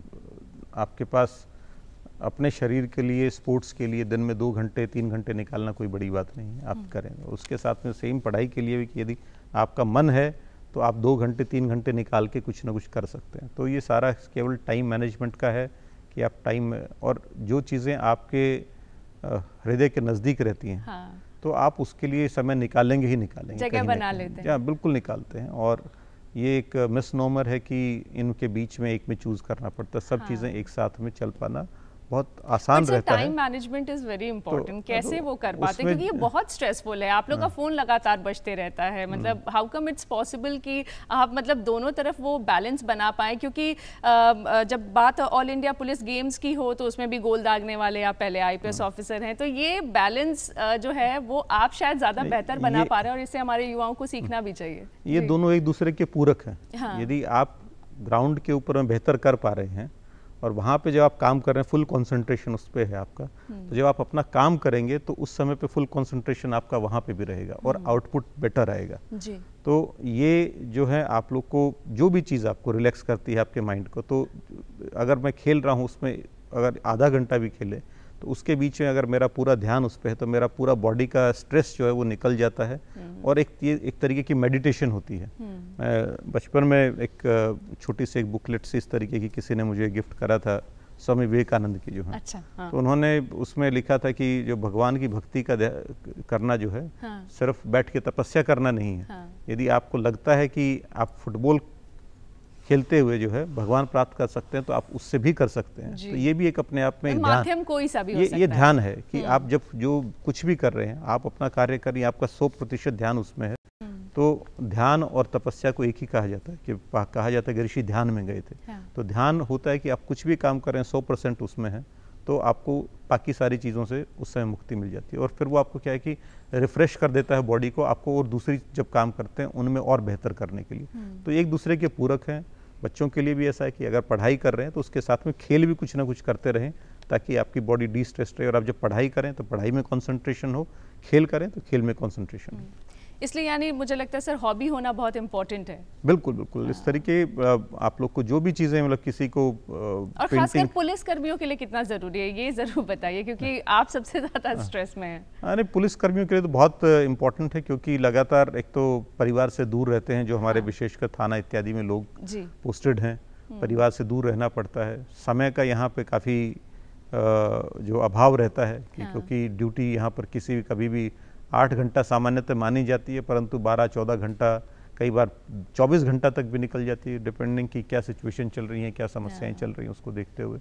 आपके पास अपने शरीर के लिए, स्पोर्ट्स के लिए दिन में 2 घंटे 3 घंटे निकालना कोई बड़ी बात नहीं है, आप करें। उसके साथ में सेम पढ़ाई के लिए भी कि यदि आपका मन है तो आप 2 घंटे 3 घंटे निकाल के कुछ ना कुछ कर सकते हैं। तो ये सारा केवल टाइम मैनेजमेंट का है कि आप टाइम, और जो चीज़ें आपके हृदय के नज़दीक रहती हैं, हाँ, तो आप उसके लिए समय निकालेंगे ही निकालेंगे, जगह बना लेते हैं। बिल्कुल निकालते हैं। और ये एक मिसनोमर है कि इनके बीच में एक में चूज करना पड़ता है, सब हाँ, चीज़ें एक साथ में चल पाना बहुत आसान रहता है। Time management is very important. कैसे वो कर पाते हैं, क्योंकि ये बहुत स्ट्रेसफुल है, आप लोग का फोन लगातार बजते रहता है, मतलब हाउ कम इट्स पॉसिबल कि आप मतलब दोनों तरफ वो बैलेंस बना पाए? क्योंकि जब बात ऑल इंडिया पुलिस गेम्स की हो तो उसमें भी गोल दागने वाले आप पहले आईपीएस ऑफिसर हैं, तो ये बैलेंस जो है वो आप शायद ज्यादा बेहतर बना पा रहे हैं और इससे हमारे युवाओं को सीखना भी चाहिए। ये दोनों एक दूसरे के पूरक हैं। हाँ। यदि आप ग्राउंड के ऊपर में बेहतर कर पा रहे हैं और वहाँ पे जब आप काम कर रहे हैं, फुल कंसंट्रेशन उस पे है आपका, तो जब आप अपना काम करेंगे तो उस समय पे फुल कंसंट्रेशन आपका वहाँ पे भी रहेगा और आउटपुट बेटर आएगा जी। तो ये जो है आप लोग को जो भी चीज़ आपको रिलैक्स करती है आपके माइंड को, तो अगर मैं खेल रहा हूँ उसमें अगर आधा घंटा भी खेले तो उसके बीच में अगर मेरा पूरा ध्यान उस पर है तो मेरा पूरा बॉडी का स्ट्रेस जो है वो निकल जाता है और एक तरीके की मेडिटेशन होती है। मैं बचपन में एक छोटी सी एक बुकलेट से इस तरीके की किसी ने मुझे गिफ्ट करा था, स्वामी विवेकानंद की जो है। अच्छा, हाँ। तो उन्होंने उसमें लिखा था कि जो भगवान की भक्ति का करना जो है, हाँ, सिर्फ बैठ के तपस्या करना नहीं है। हाँ। यदि आपको लगता है कि आप फुटबॉल खेलते हुए जो है भगवान प्राप्त कर सकते हैं तो आप उससे भी कर सकते हैं। तो ये भी एक अपने आप में माध्यम कोई सा भी हो सकता है। ये ध्यान है कि आप जब जो कुछ भी कर रहे हैं, आप अपना कार्य करिए, आपका 100% ध्यान उसमें है। तो ध्यान और तपस्या को एक ही कहा जाता है कि कहा जाता है कि ऋषि ध्यान में गए थे। हाँ। तो ध्यान होता है कि आप कुछ भी काम कर रहे हैं 100% उसमें है, तो आपको बाकी सारी चीज़ों से उस समय मुक्ति मिल जाती है और फिर वो आपको क्या है कि रिफ्रेश कर देता है बॉडी को आपको, और दूसरी जब काम करते हैं उनमें और बेहतर करने के लिए। तो एक दूसरे के पूरक हैं। बच्चों के लिए भी ऐसा है कि अगर पढ़ाई कर रहे हैं तो उसके साथ में खेल भी कुछ ना कुछ करते रहें ताकि आपकी बॉडी डिस्ट्रेस रहे, और आप जब पढ़ाई करें तो पढ़ाई में कंसंट्रेशन हो, खेल करें तो खेल में कंसंट्रेशन हो। इसलिए यानी मुझे लगता है सर हॉबी होना बहुत इम्पोर्टेंट है। बिल्कुल बिल्कुल। हाँ। इस तरीके आप लोग को जो भी चीज़ें मतलब किसी को और खासकर पुलिस कर्मियों के लिए कितना ज़रूरी है ये ज़रूर बताइए, क्योंकि आप सबसे ज़्यादा स्ट्रेस में हैं। अरे पुलिस कर्मियों के लिए तो बहुत इम्पोर्टेंट है, क्योंकि लगातार एक तो परिवार से दूर रहते हैं, जो हमारे विशेषकर थाना इत्यादि में लोग पोस्टेड हैं, परिवार से दूर रहना पड़ता है। समय का यहाँ पे काफ़ी जो अभाव रहता है क्योंकि ड्यूटी यहाँ पर किसी कभी भी 8 घंटा सामान्यतः मानी जाती है, परंतु 12-14 घंटा, कई बार 24 घंटा तक भी निकल जाती है, डिपेंडिंग कि क्या सिचुएशन चल रही है, क्या समस्याएं चल रही हैं उसको देखते हुए।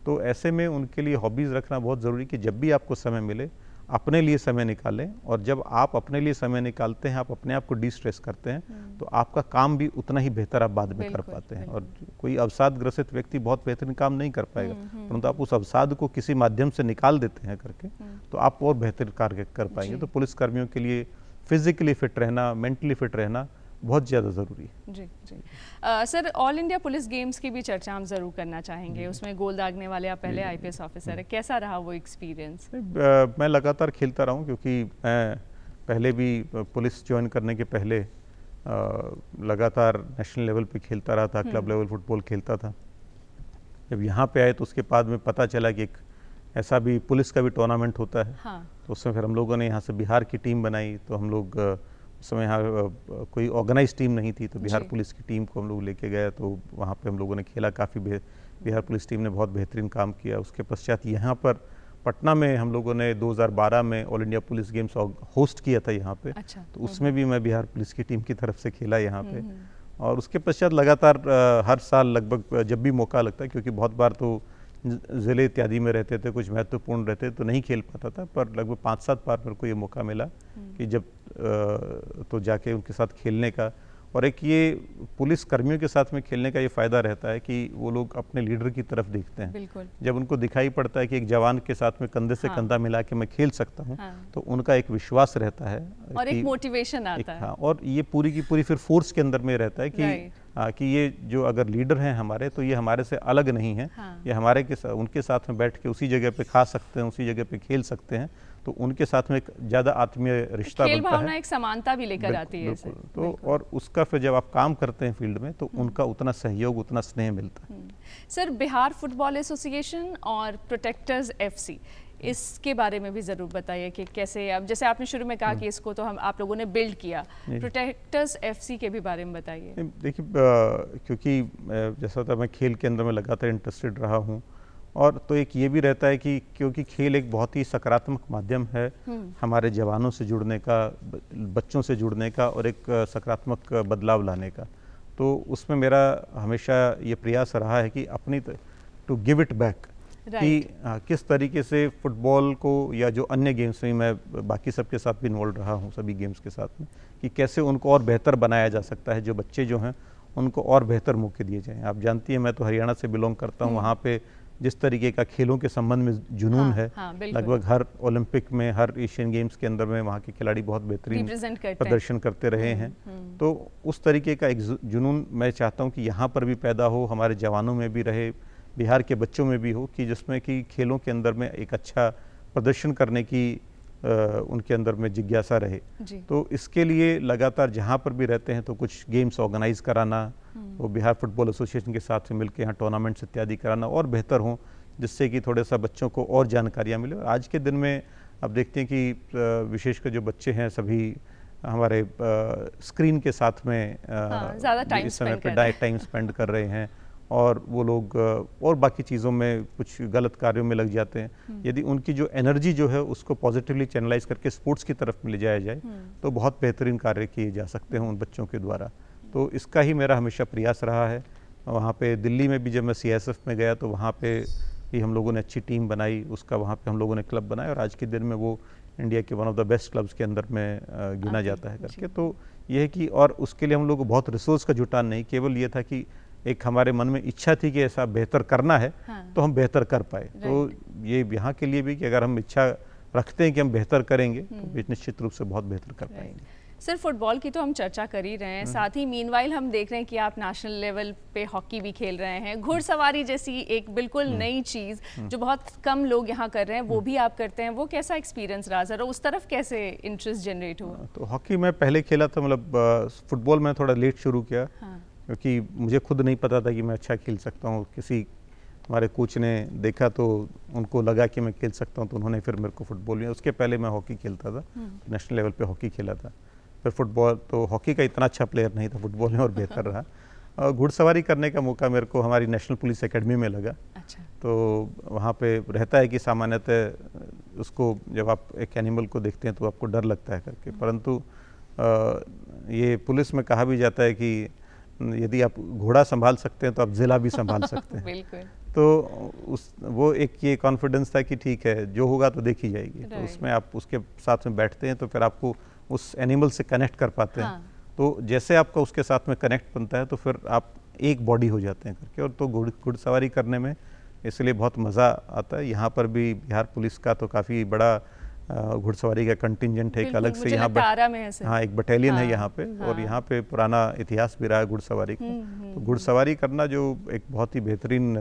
तो ऐसे में उनके लिए हॉबीज़ रखना बहुत ज़रूरी कि जब भी आपको समय मिले अपने लिए समय निकालें, और जब आप अपने लिए समय निकालते हैं, आप अपने आप को डिस्ट्रेस करते हैं, तो आपका काम भी उतना ही बेहतर आप बाद में कर पाते हैं। और कोई अवसाद ग्रसित व्यक्ति बहुत बेहतरीन काम नहीं कर पाएगा, परंतु आप उस अवसाद को किसी माध्यम से निकाल देते हैं करके, तो आप और बेहतर कार्य कर पाएंगे। तो पुलिस कर्मियों के लिए फिजिकली फिट रहना, मेंटली फिट रहना बहुत ज़्यादा ज़रूरी है। जी जी। Sir all India police games की भी चर्चा हम ज़रूर करना चाहेंगे। उसमें गोल दागने वाले आप पहले आईपीएस ऑफिसर है, कैसा रहा वो एक्सपीरियंस? मैं लगातार खेलता रहा हूँ, क्योंकि मैं पहले भी पुलिस ज्वाइन करने के पहले लगातार नेशनल लेवल पे खेलता रहा था, क्लब लेवल फुटबॉल खेलता था। जब यहाँ पे आए तो उसके बाद में पता चला कि एक ऐसा भी पुलिस का भी टूर्नामेंट होता है। हाँ। तो उसमें फिर हम लोगों ने यहाँ से बिहार की टीम बनाई। तो हम लोग उस समय यहाँ कोई ऑर्गेनाइज टीम नहीं थी, तो बिहार पुलिस की टीम को हम लोग लेके गए। तो वहाँ पे हम लोगों ने खेला, काफ़ी बिहार पुलिस टीम ने बहुत बेहतरीन काम किया। उसके पश्चात यहाँ पर पटना में हम लोगों ने 2012 में all India police games host किया था यहाँ पे। अच्छा। तो उसमें भी मैं बिहार पुलिस की टीम की तरफ से खेला यहाँ पे। और उसके पश्चात लगातार हर साल लगभग जब भी मौका लगता है, क्योंकि बहुत बार तो ज़िले इत्यादि में रहते थे, कुछ महत्वपूर्ण रहते तो नहीं खेल पाता था, पर लगभग 5-7 बार मेरे को ये मौका मिला कि जब तो जाके उनके साथ खेलने का। और एक ये पुलिस कर्मियों के साथ में खेलने का ये फ़ायदा रहता है कि वो लोग अपने लीडर की तरफ देखते हैं। बिल्कुल। जब उनको दिखाई पड़ता है कि एक जवान के साथ में कंधे से कंधा मिला के मैं खेल सकता हूँ, तो उनका एक विश्वास रहता है और एक मोटिवेशन आता है। हाँ, और ये पूरी की पूरी फिर फोर्स के अंदर में रहता है कि कि ये जो अगर लीडर हैं हमारे, तो ये हमारे से अलग नहीं है। ये हमारे के साथ, उनके साथ में बैठ के उसी जगह पे खा सकते हैं, उसी जगह पे खेल सकते हैं, तो उनके साथ में एक ज़्यादा आत्मीय रिश्ता बनता है। खेल भावना एक समानता भी लेकर आती है तो और उसका फिर जब आप काम करते हैं फील्ड में, तो उनका उतना सहयोग, उतना स्नेह मिलता है। सर, बिहार फुटबॉल एसोसिएशन और प्रोटेक्टर्स FC, इसके बारे में भी ज़रूर बताइए कि कैसे, अब जैसे आपने शुरू में कहा कि इसको तो आप लोगों ने बिल्ड किया, प्रोटेक्टर्स FC के भी बारे में बताइए। देखिए, क्योंकि जैसा था मैं खेल के अंदर में लगातार इंटरेस्टेड रहा हूँ, और तो एक ये भी रहता है कि क्योंकि खेल एक बहुत ही सकारात्मक माध्यम है हमारे जवानों से जुड़ने का, बच्चों से जुड़ने का, और एक सकारात्मक बदलाव लाने का, तो उसमें मेरा हमेशा ये प्रयास रहा है कि अपनी टू गिव इट बैक, कि किस तरीके से फुटबॉल को या जो अन्य गेम्स में, मैं बाकी सबके साथ भी इन्वॉल्व रहा हूँ, सभी गेम्स के साथ में, कि कैसे उनको और बेहतर बनाया जा सकता है। जो बच्चे जो हैं उनको और बेहतर मौके दिए जाएँ। आप जानती हैं, मैं तो हरियाणा से बिलोंग करता हूँ, वहाँ पे जिस तरीके का खेलों के संबंध में जुनून है, लगभग हर ओलंपिक में, हर एशियन गेम्स के अंदर में वहाँ के खिलाड़ी बहुत बेहतरीन प्रदर्शन करते रहे हैं। तो उस तरीके का एक जुनून मैं चाहता हूँ कि यहाँ पर भी पैदा हो, हमारे जवानों में भी रहे, बिहार के बच्चों में भी हो, कि जिसमें कि खेलों के अंदर में एक अच्छा प्रदर्शन करने की उनके अंदर में जिज्ञासा रहे। तो इसके लिए लगातार जहाँ पर भी रहते हैं तो कुछ गेम्स ऑर्गेनाइज कराना, वो बिहार फुटबॉल एसोसिएशन के साथ में मिलकर यहाँ टूर्नामेंट्स इत्यादि कराना और बेहतर हों, जिससे कि थोड़ा सा बच्चों को और जानकारियाँ मिले। और आज के दिन में अब देखते हैं कि विशेषकर जो बच्चे हैं सभी हमारे स्क्रीन के साथ में ज़्यादा इस समय पे टाइम स्पेंड कर रहे हैं, और वो लोग और बाकी चीज़ों में कुछ गलत कार्यों में लग जाते हैं। यदि उनकी जो एनर्जी जो है उसको पॉजिटिवली चैनलाइज करके स्पोर्ट्स की तरफ में ले जाया जाए, तो बहुत बेहतरीन कार्य किए जा सकते हैं उन बच्चों के द्वारा। तो इसका ही मेरा हमेशा प्रयास रहा है। वहाँ पे दिल्ली में भी जब मैं CISF में गया, तो वहाँ पे भी हम लोगों ने अच्छी टीम बनाई, उसका वहाँ पे हम लोगों ने क्लब बनाया, और आज के दिन में वो इंडिया के one of the best clubs के अंदर में गिना जाता है करके। तो ये है कि, और उसके लिए हम लोग को बहुत रिसोर्स का जुटान नहीं, केवल ये था कि एक हमारे मन में इच्छा थी कि ऐसा बेहतर करना है, तो हम बेहतर कर पाए। तो ये यहाँ के लिए भी कि अगर हम इच्छा रखते हैं कि हम बेहतर करेंगे, तो निश्चित रूप से बहुत बेहतर कर पाएंगे। सर, फुटबॉल की तो हम चर्चा कर ही रहे हैं, साथ ही मीनवाइल हम देख रहे हैं कि आप नेशनल लेवल पे हॉकी भी खेल रहे हैं, घुड़सवारी जैसी एक बिल्कुल नई चीज़ जो बहुत कम लोग यहाँ कर रहे हैं, वो भी आप करते हैं। वो कैसा एक्सपीरियंस रहा सर, और उस तरफ कैसे इंटरेस्ट जनरेट हुआ? तो हॉकी मैं पहले खेला था, मतलब फुटबॉल में थोड़ा लेट शुरू किया, क्योंकि मुझे खुद नहीं पता था कि मैं अच्छा खेल सकता हूँ। किसी हमारे कोच ने देखा तो उनको लगा कि मैं खेल सकता हूँ, तो उन्होंने फिर मेरे को फुटबॉल में, उसके पहले मैं हॉकी खेलता था, नेशनल लेवल पे हॉकी खेला था। फिर फुटबॉल, तो हॉकी का इतना अच्छा प्लेयर नहीं था, फुटबॉल में और बेहतर रहा। और घुड़सवारी करने का मौका मेरे को हमारी नेशनल पुलिस एकेडमी में लगा। अच्छा। तो वहाँ पे रहता है कि सामान्यतः उसको जब आप एक एनिमल को देखते हैं तो आपको डर लगता है करके, परंतु ये पुलिस में कहा भी जाता है कि यदि आप घोड़ा संभाल सकते हैं तो आप जिला भी संभाल सकते हैं। बिल्कुल। तो वो एक ये कॉन्फिडेंस था कि ठीक है, जो होगा तो देखी जाएगी। तो उसमें आप उसके साथ में बैठते हैं तो फिर आपको उस एनिमल से कनेक्ट कर पाते हैं। तो जैसे आपका उसके साथ में कनेक्ट बनता है तो फिर आप एक बॉडी हो जाते हैं करके। और तो घुड़सवारी करने में इसलिए बहुत मज़ा आता है। यहाँ पर भी बिहार पुलिस का तो काफ़ी बड़ा घुड़सवारी का कंटिंजेंट है, एक अलग से यहाँ हाँ एक बटालियन है यहाँ पे। और यहाँ पे पुराना इतिहास भी रहा है घुड़सवारी का। तो घुड़सवारी करना जो एक बहुत ही बेहतरीन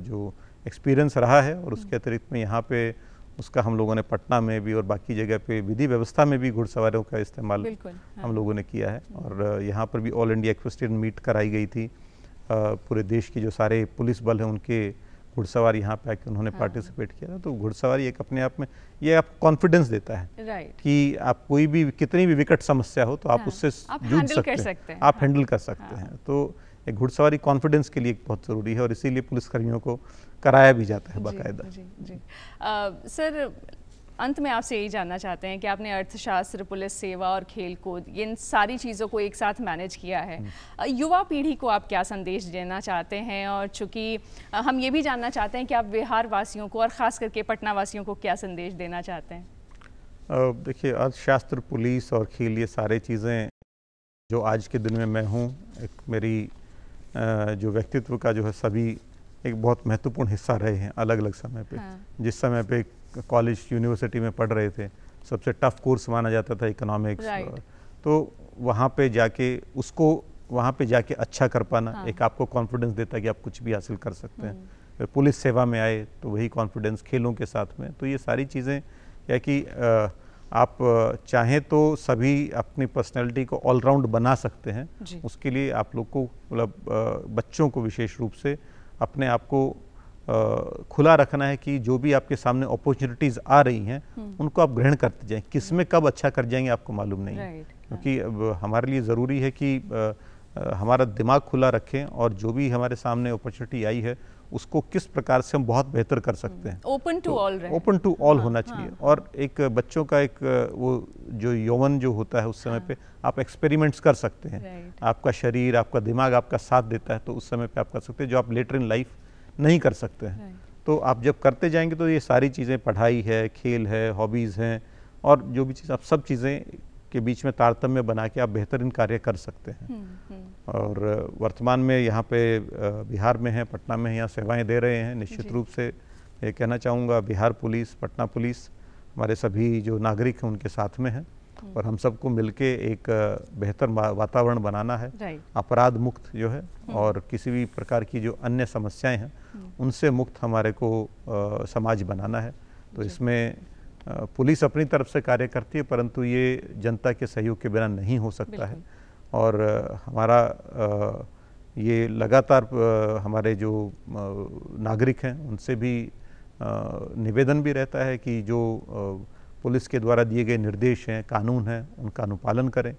जो एक्सपीरियंस रहा है। और उसके अतिरिक्त में यहाँ पे उसका हम लोगों ने पटना में भी और बाकी जगह पे विधि व्यवस्था में भी घुड़सवारियों का इस्तेमाल हम लोगों ने किया है। और यहाँ पर भी ऑल इंडिया इक्वेस्ट्रियन मीट कराई गई थी। पूरे देश की जो सारे पुलिस बल हैं उनके घुड़सवार यहाँ पे आके उन्होंने पार्टिसिपेट किया था। तो घुड़सवारी एक अपने आप में ये आपको कॉन्फिडेंस देता है कि आप कोई भी कितनी भी विकट समस्या हो तो आप उससे जूझ सकते हैं, आप हैंडल कर सकते हैं। तो एक घुड़सवारी कॉन्फिडेंस के लिए बहुत ज़रूरी है और इसीलिए पुलिसकर्मियों को कराया भी जाता है बाकायदा। सर, अंत में आपसे यही जानना चाहते हैं कि आपने अर्थशास्त्र, पुलिस सेवा और खेल कूद इन सारी चीज़ों को एक साथ मैनेज किया है, युवा पीढ़ी को आप क्या संदेश देना चाहते हैं? और चूँकि हम ये भी जानना चाहते हैं कि आप बिहार वासियों को और ख़ास करके पटना वासियों को क्या संदेश देना चाहते हैं? देखिए, अर्थशास्त्र, पुलिस और खेल ये सारी चीज़ें जो आज के दिन में मैं हूँ, एक मेरी जो व्यक्तित्व का जो है सभी एक बहुत महत्वपूर्ण हिस्सा रहे हैं अलग अलग समय पे। जिस समय पे कॉलेज यूनिवर्सिटी में पढ़ रहे थे, सबसे टफ कोर्स माना जाता था इकोनॉमिक्स। तो वहाँ पे जाके उसको वहाँ पे जाके अच्छा कर पाना, हाँ। एक आपको कॉन्फिडेंस देता है कि आप कुछ भी हासिल कर सकते हैं। फिर पुलिस सेवा में आए तो वही कॉन्फिडेंस, खेलों के साथ में। तो ये सारी चीज़ें क्या कि आप चाहें तो सभी अपनी पर्सनैलिटी को ऑलराउंड बना सकते हैं। उसके लिए आप लोग को मतलब बच्चों को विशेष रूप से अपने आप को खुला रखना है कि जो भी आपके सामने अपॉर्चुनिटीज़ आ रही हैं उनको आप ग्रहण करते जाएं। किस में कब अच्छा कर जाएंगे आपको मालूम नहीं है, क्योंकि अब हमारे लिए ज़रूरी है कि हमारा दिमाग खुला रखें और जो भी हमारे सामने अपॉर्चुनिटी आई है उसको किस प्रकार से हम बहुत बेहतर कर सकते हैं। Open to all, open to all होना चाहिए। और एक बच्चों का एक वो जो यौवन जो होता है उस समय पे आप एक्सपेरिमेंट्स कर सकते हैं। आपका शरीर, आपका दिमाग आपका साथ देता है तो उस समय पे आप कर सकते हैं जो आप लेटर इन लाइफ नहीं कर सकते हैं। तो आप जब करते जाएंगे तो ये सारी चीज़ें, पढ़ाई है, खेल है, हॉबीज़ हैं और जो भी चीज़, आप सब चीज़ें के बीच में तारतम्य बना के आप बेहतरीन कार्य कर सकते हैं। और वर्तमान में यहाँ पे बिहार में हैं, पटना में यहाँ सेवाएं दे रहे हैं। निश्चित रूप से ये कहना चाहूँगा बिहार पुलिस, पटना पुलिस, हमारे सभी जो नागरिक हैं उनके साथ में हैं और हम सबको मिलके एक बेहतर वातावरण बनाना है, अपराध मुक्त जो है और किसी भी प्रकार की जो अन्य समस्याएं हैं उनसे मुक्त हमारे को समाज बनाना है। तो इसमें पुलिस अपनी तरफ से कार्य करती है परंतु ये जनता के सहयोग के बिना नहीं हो सकता है। और हमारा ये लगातार हमारे जो नागरिक हैं उनसे भी निवेदन भी रहता है कि जो पुलिस के द्वारा दिए गए निर्देश हैं, कानून हैं, उनका अनुपालन करें।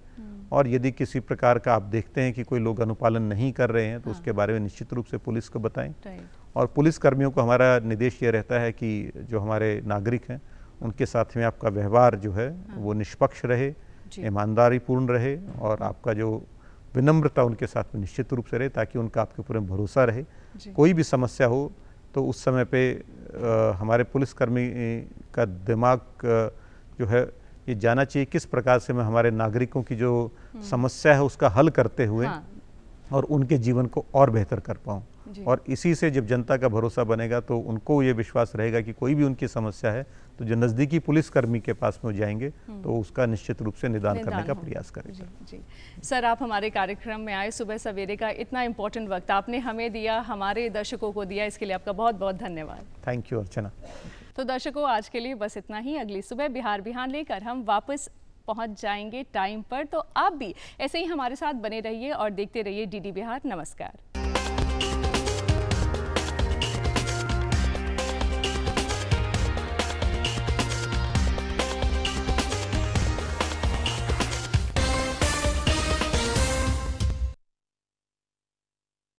और यदि किसी प्रकार का आप देखते हैं कि कोई लोग अनुपालन नहीं कर रहे हैं तो उसके बारे में निश्चित रूप से पुलिस को बताएं। और पुलिस कर्मियों को हमारा निर्देश ये रहता है कि जो हमारे नागरिक हैं उनके साथ में आपका व्यवहार जो है वो निष्पक्ष रहे, ईमानदारी पूर्ण रहे और आपका जो विनम्रता उनके साथ में निश्चित रूप से रहे ताकि उनका आपके ऊपर भरोसा रहे। कोई भी समस्या हो तो उस समय पे हमारे पुलिसकर्मी का दिमाग जो है ये जाना चाहिए किस प्रकार से मैं हमारे नागरिकों की जो समस्या है उसका हल करते हुए और उनके जीवन को और बेहतर कर पाऊँ। और इसी से जब जनता का भरोसा बनेगा तो उनको ये विश्वास रहेगा कि कोई भी उनकी समस्या है तो जो नज़दीकी पुलिसकर्मी के पास में जाएंगे तो उसका निश्चित रूप से निदान करने का प्रयास करेंगे। जी सर, आप हमारे कार्यक्रम में आए, सुबह सवेरे का इतना इम्पोर्टेंट वक्त आपने हमें दिया, हमारे दर्शकों को दिया, इसके लिए आपका बहुत बहुत धन्यवाद। थैंक यू अर्चना। तो दर्शकों, आज के लिए बस इतना ही। अगली सुबह बिहार बिहान लेकर हम वापस पहुंच जाएंगे टाइम पर। तो आप भी ऐसे ही हमारे साथ बने रहिए और देखते रहिए डीडी बिहार। नमस्कार।